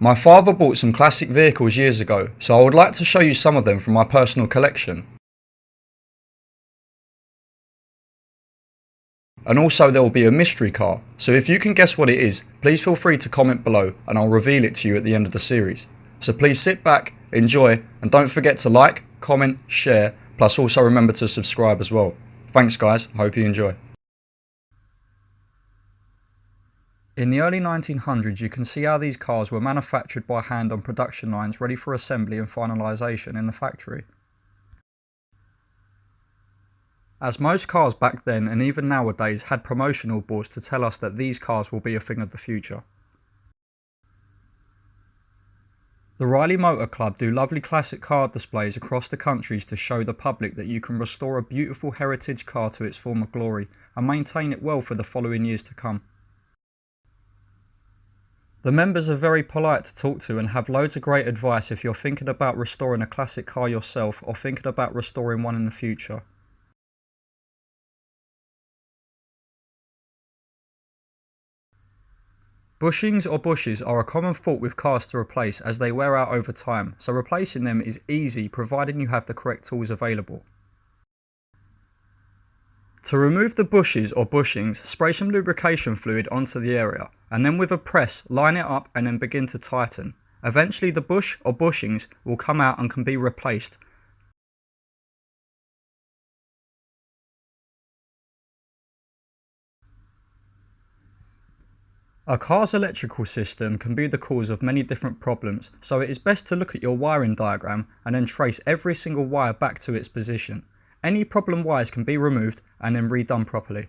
My father bought some classic vehicles years ago, so I would like to show you some of them from my personal collection. And also there will be a mystery car, so if you can guess what it is, please feel free to comment below and I'll reveal it to you at the end of the series. So please sit back, enjoy, and don't forget to like, comment, share, plus also remember to subscribe as well. Thanks guys, hope you enjoy. In the early 1900s you can see how these cars were manufactured by hand on production lines ready for assembly and finalisation in the factory. As most cars back then and even nowadays had promotional boards to tell us that these cars will be a thing of the future. The Riley Motor Club do lovely classic car displays across the countries to show the public that you can restore a beautiful heritage car to its former glory and maintain it well for the following years to come. The members are very polite to talk to and have loads of great advice if you're thinking about restoring a classic car yourself or thinking about restoring one in the future. Bushings or bushes are a common fault with cars to replace as they wear out over time, so replacing them is easy providing you have the correct tools available. To remove the bushes or bushings, spray some lubrication fluid onto the area and then with a press line it up and then begin to tighten. Eventually the bush or bushings will come out and can be replaced. A car's electrical system can be the cause of many different problems, so it is best to look at your wiring diagram and then trace every single wire back to its position. Any problem wires can be removed and then redone properly.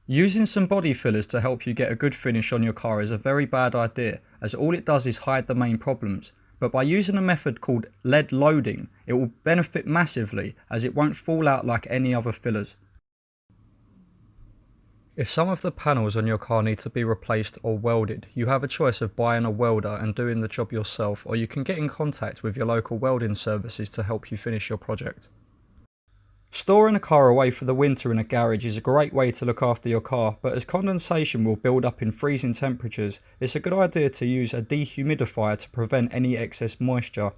Using some body fillers to help you get a good finish on your car is a very bad idea, as all it does is hide the main problems. But by using a method called lead loading, it will benefit massively as it won't fall out like any other fillers. If some of the panels on your car need to be replaced or welded, you have a choice of buying a welder and doing the job yourself, or you can get in contact with your local welding services to help you finish your project. Storing a car away for the winter in a garage is a great way to look after your car, but as condensation will build up in freezing temperatures, it's a good idea to use a dehumidifier to prevent any excess moisture.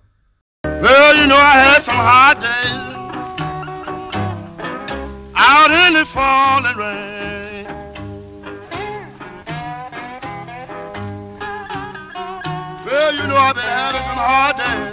Well, you know I had some hard days out in the falling rain. Well, you know I've been having some hard days.